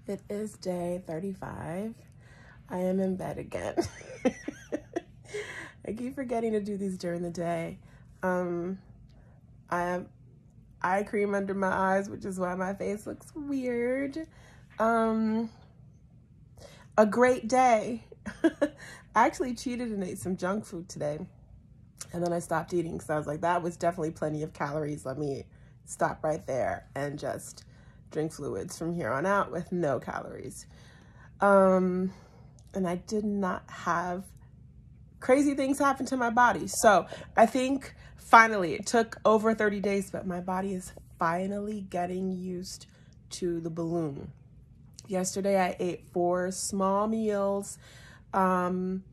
It is day 35. I am in bed again. I keep forgetting to do these during the day. I have eye cream under my eyes, which is why my face looks weird. A great day. I actually cheated and ate some junk food today. And then I stopped eating because I was like, that was definitely plenty of calories. Let me stop right there and just drink fluids from here on out with no calories. And I did not have crazy things happen to my body. So I think finally, it took over 30 days, but my body is finally getting used to the balloon. Yesterday, I ate 4 small meals, and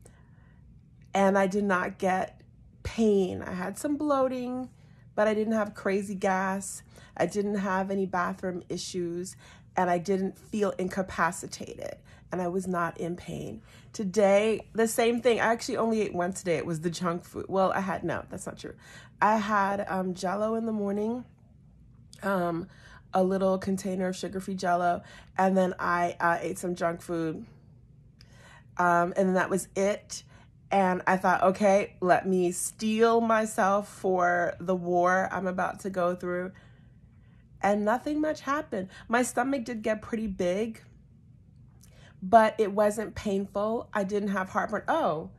I did not get pain. I had some bloating, but I didn't have crazy gas. I didn't have any bathroom issues, and I didn't feel incapacitated, and I was not in pain. Today, the same thing. I actually only ate once today. It was the junk food. Well, no, that's not true. I had Jell-O in the morning, a little container of sugar-free Jell-O, and then I ate some junk food, and then that was it. And I thought, okay, let me steel myself for the war I'm about to go through. And nothing much happened. My stomach did get pretty big, but it wasn't painful. I didn't have heartburn. Oh,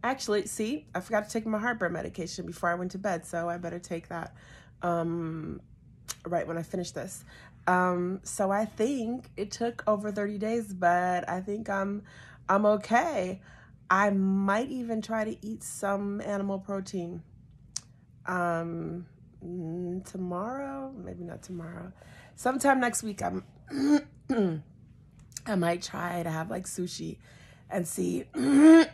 actually, see, I forgot to take my heartburn medication before I went to bed, so I better take that right when I finish this. So I think it took over 30 days, but I think I'm okay. I might even try to eat some animal protein. Tomorrow, maybe not tomorrow, sometime next week, I might try to have like sushi and see if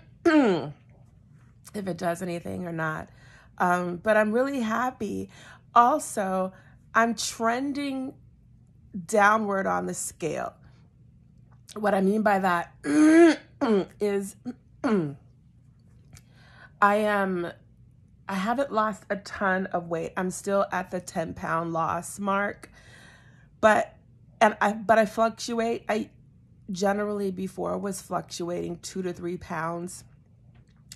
it does anything or not. But I'm really happy. Also, I'm trending downward on the scale. What I mean by that is I haven't lost a ton of weight. I'm still at the 10-pound loss mark, but I fluctuate. I generally before was fluctuating 2 to 3 pounds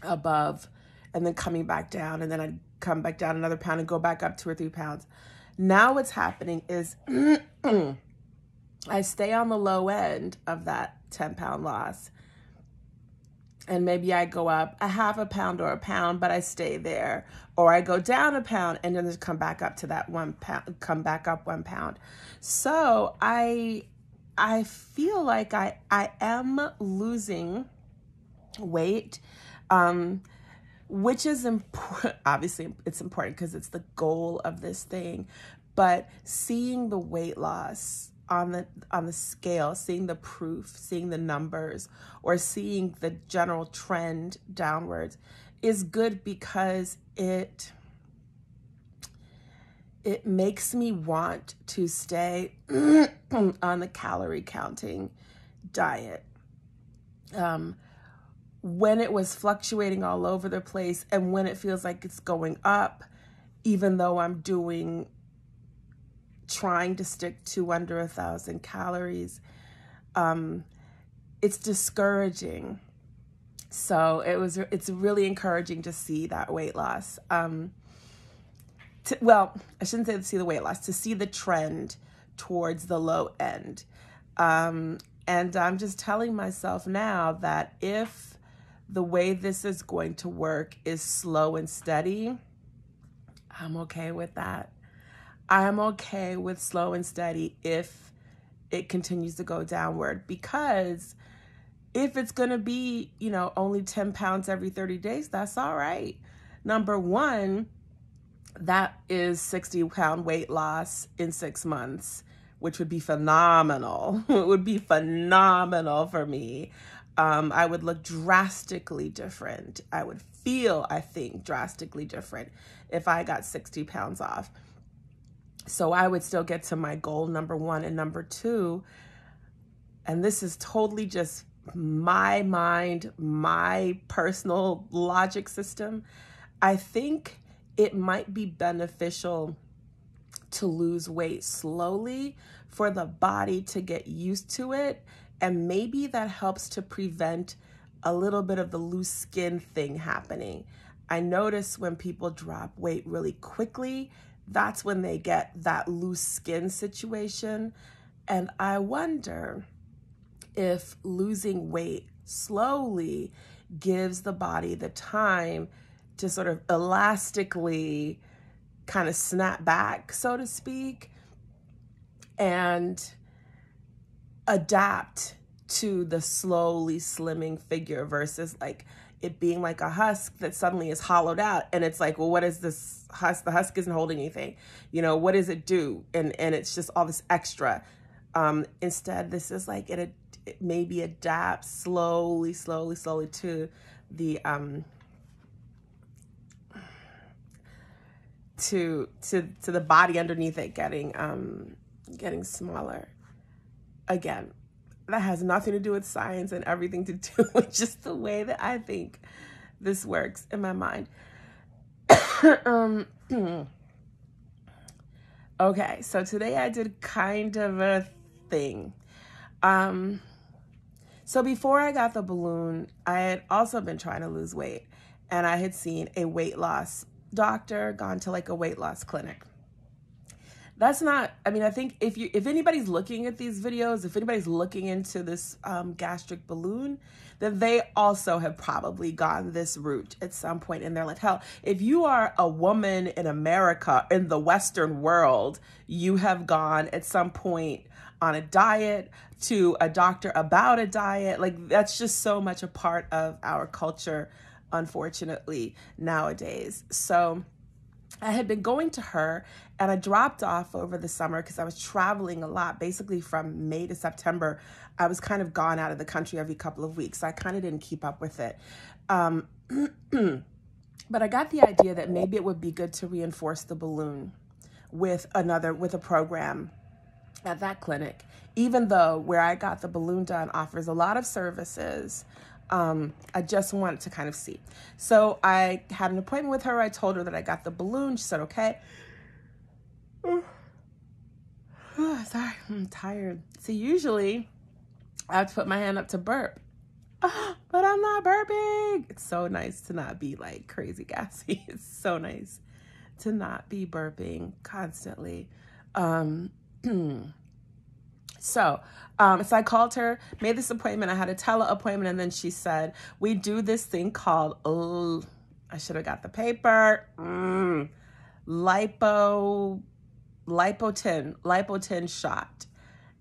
above, and then coming back down, and then I'd come back down another pound and go back up 2 or 3 pounds. Now what's happening is I stay on the low end of that 10-pound loss. And maybe I go up a half a pound or a pound, but I stay there. Or I go down a pound and then just come back up to that 1 pound, come back up 1 pound. So I feel like I am losing weight, which is important. Obviously, it's important because it's the goal of this thing. But seeing the weight loss on the scale, seeing the proof, seeing the numbers, or seeing the general trend downwards is good because it makes me want to stay on the calorie counting diet. When it was fluctuating all over the place and when it feels like it's going up, even though I'm trying to stick to under 1,000 calories, it's discouraging. So it's really encouraging to see that weight loss. Well, I shouldn't say to see the weight loss, to see the trend towards the low end. And I'm just telling myself now that if the way this is going to work is slow and steady, I'm okay with that. I'm okay with slow and steady if it continues to go downward, because if it's going to be, only 10 pounds every 30 days, that's all right. Number one, that is 60-pound weight loss in 6 months, which would be phenomenal. It would be phenomenal for me. I would look drastically different. I would feel, I think, drastically different if I got 60 pounds off. So I would still get to my goal, number one. And number two, and this is totally just my mind, my personal logic system, I think it might be beneficial to lose weight slowly for the body to get used to it. And maybe that helps to prevent a little bit of the loose skin thing happening. I notice when people drop weight really quickly, that's when they get that loose skin situation. And I wonder if losing weight slowly gives the body the time to sort of elastically kind of snap back, so to speak, and adapt to the slowly slimming figure versus like it being like a husk that suddenly is hollowed out. And it's like, well, what is this husk? The husk isn't holding anything. You know, what does it do? And it's just all this extra. Instead, this is like it maybe adapts slowly to the to the body underneath it getting smaller. Again, that has nothing to do with science and everything to do with just the way that I think this works in my mind. Okay, so today I did kind of a thing. So before I got the balloon, I had also been trying to lose weight, and I had seen a weight loss doctor, gone to like a weight loss clinic. That's not, I mean, I think if anybody's looking at these videos, if anybody's looking into this gastric balloon, then they also have probably gone this route at some point in their life. Hell, if you are a woman in America, in the Western world, you have gone at some point on a diet, to a doctor about a diet. Like, that's just so much a part of our culture, unfortunately, nowadays. So I had been going to her, and I dropped off over the summer because I was traveling a lot. Basically from May to September, I was kind of gone out of the country every couple of weeks. So I kind of didn't keep up with it. But I got the idea that maybe it would be good to reinforce the balloon with a program at that clinic, even though where I got the balloon done offers a lot of services. I just wanted to kind of see. So I had an appointment with her. I told her that I got the balloon. She said, okay. Sorry, I'm tired. See, usually I have to put my hand up to burp, but I'm not burping. It's so nice to not be like crazy gassy. It's so nice to not be burping constantly. So I called her, made this appointment. I had a tele-appointment, and then she said, we do this thing called, I should have got the paper, lipotin shot.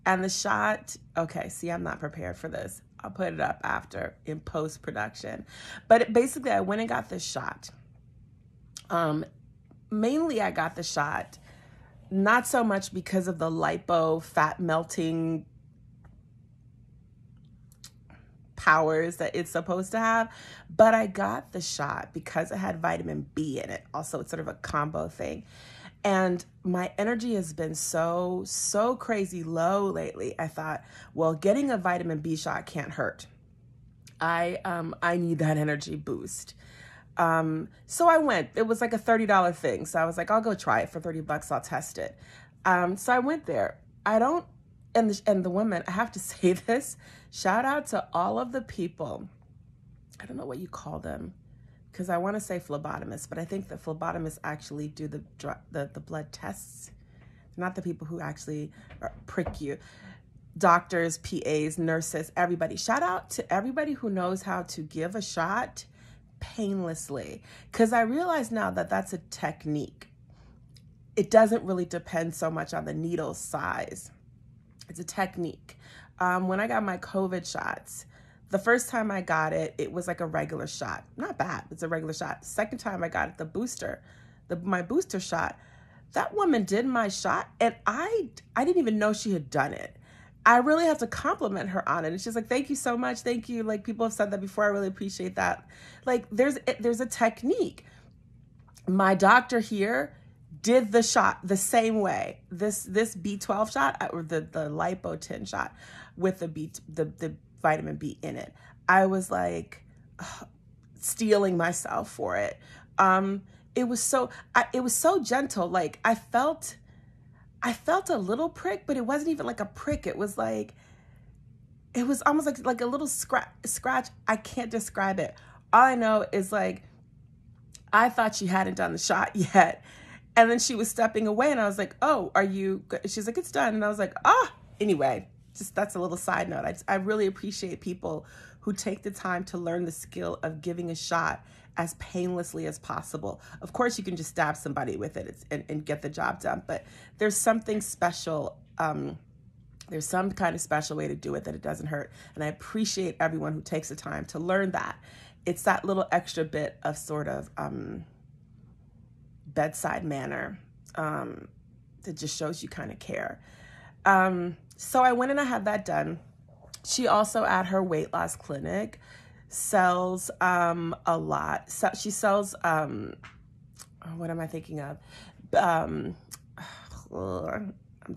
And the shot, okay, see, I'm not prepared for this. I'll put it up after in post-production. But basically, I went and got this shot. Mainly, I got the shot not so much because of the lipo fat melting powers that it's supposed to have, but I got the shot because it had vitamin B in it. Also, it's sort of a combo thing. And my energy has been so crazy low lately. I thought, well, getting a vitamin B shot can't hurt. I need that energy boost. So I went. It was like a $30 thing. So I was like, I'll go try it for $30. I'll test it. So I went there. And the women, I have to say this, shout out to all of the people. I don't know what you call them, because I want to say phlebotomists, but I think the phlebotomists actually do the blood tests. Not the people who actually prick you. Doctors, PAs, nurses, everybody. Shout out to everybody who knows how to give a shot painlessly, because I realize now that that's a technique. It doesn't really depend so much on the needle size. It's a technique. When I got my COVID shots, the first time I got it, it was like a regular shot. Not bad, it's a regular shot. Second time I got it, my booster shot, that woman did my shot, and I didn't even know she had done it. I really have to compliment her on it. And she's like, thank you so much. Thank you. Like, people have said that before. I really appreciate that. Like, there's a technique. My doctor here did the shot the same way. This B12 shot, or the lipotin shot with the vitamin B in it. I was like stealing myself for it. It was so gentle. Like, I felt I felt a little prick, but it wasn't even like a prick. It was almost like a little scratch. I can't describe it. All I know is like, I thought she hadn't done the shot yet. And then she was stepping away and I was like, oh, are you good? She's like, it's done. And I was like, anyway, just that's a little side note. I really appreciate people who take the time to learn the skill of giving a shot as painlessly as possible. Of course, you can just stab somebody with it and get the job done, but there's something special. There's some kind of special way to do it that it doesn't hurt. And I appreciate everyone who takes the time to learn that. It's that little extra bit of sort of bedside manner that just shows you kind of care. So I went and I had that done. She also, at her weight loss clinic, sells a lot. So she sells, what am I thinking of? I'm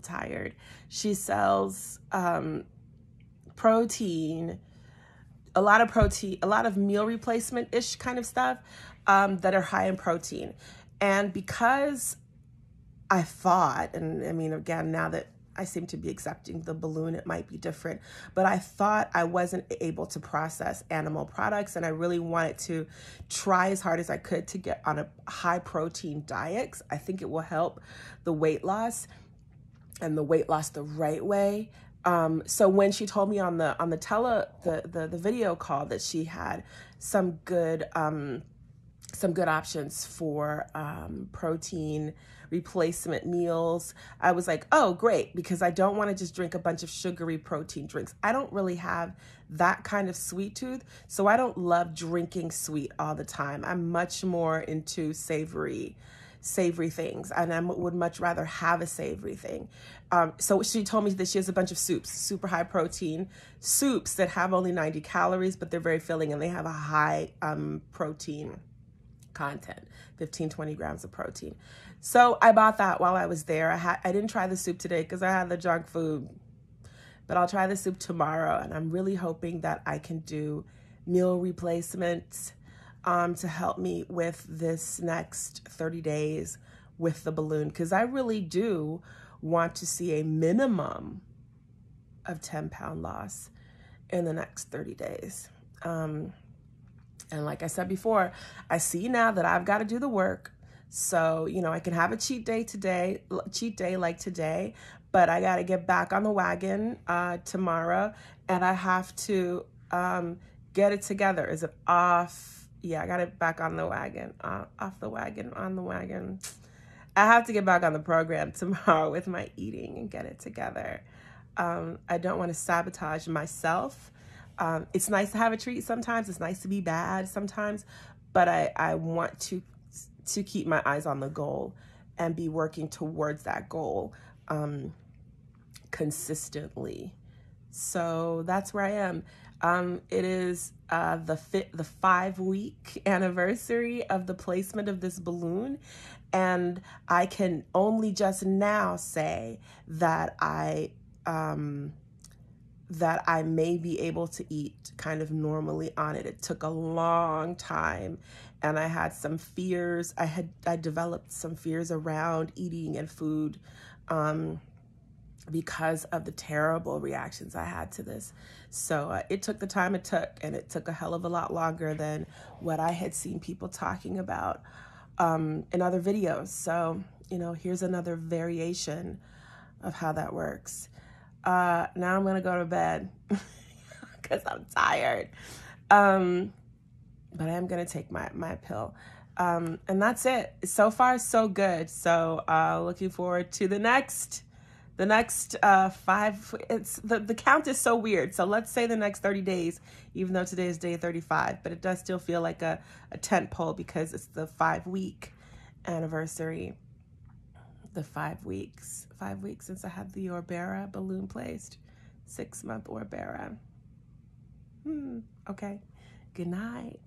tired. She sells protein, a lot of meal replacement-ish kind of stuff that are high in protein. And because I thought, and I mean, again, now that I seem to be accepting the balloon, it might be different, but I thought I wasn't able to process animal products, and I really wanted to try as hard as I could to get on a high protein diet. I think it will help the weight loss, and the weight loss the right way. So when she told me on the video call that she had some good options for protein replacement meals, I was like, oh, great, because I don't want to just drink a bunch of sugary protein drinks. I don't really have that kind of sweet tooth, so I don't love drinking sweet all the time. I'm much more into savory things, and I would much rather have a savory thing. So she told me that she has a bunch of soups, super high protein soups that have only 90 calories, but they're very filling and they have a high protein content, 15-20 grams of protein. So I bought that while I was there. I didn't try the soup today because I had the junk food, but I'll try the soup tomorrow, and I'm really hoping that I can do meal replacements to help me with this next 30 days with the balloon, because I really do want to see a minimum of 10-pound loss in the next 30 days. And like I said before, I see now that I've got to do the work. So, you know, I can have a cheat day like today, but I got to get back on the wagon tomorrow, and I have to get it together. Is it off? Yeah, I got it back on the wagon, off the wagon, on the wagon. I have to get back on the program tomorrow with my eating and get it together. I don't want to sabotage myself. It's nice to have a treat sometimes. It's nice to be bad sometimes, but I want to keep my eyes on the goal and be working towards that goal consistently. So that's where I am. It is the 5-week anniversary of the placement of this balloon, and I can only just now say that I may be able to eat kind of normally on it. It took a long time, and I had some fears. I developed some fears around eating and food because of the terrible reactions I had to this. So it took the time it took, and it took a hell of a lot longer than what I had seen people talking about in other videos. So, you know, here's another variation of how that works. Now I'm gonna go to bed because I'm tired. But I am gonna take my pill. And that's it. So far, so good. So looking forward to the next 5. It's the count is so weird. So let's say the next 30 days, even though today is day 35, but it does still feel like a tent pole because it's the 5-week anniversary. The 5 weeks. 5 weeks since I had the Orbera balloon placed. 6-month Orbera. Okay. Good night.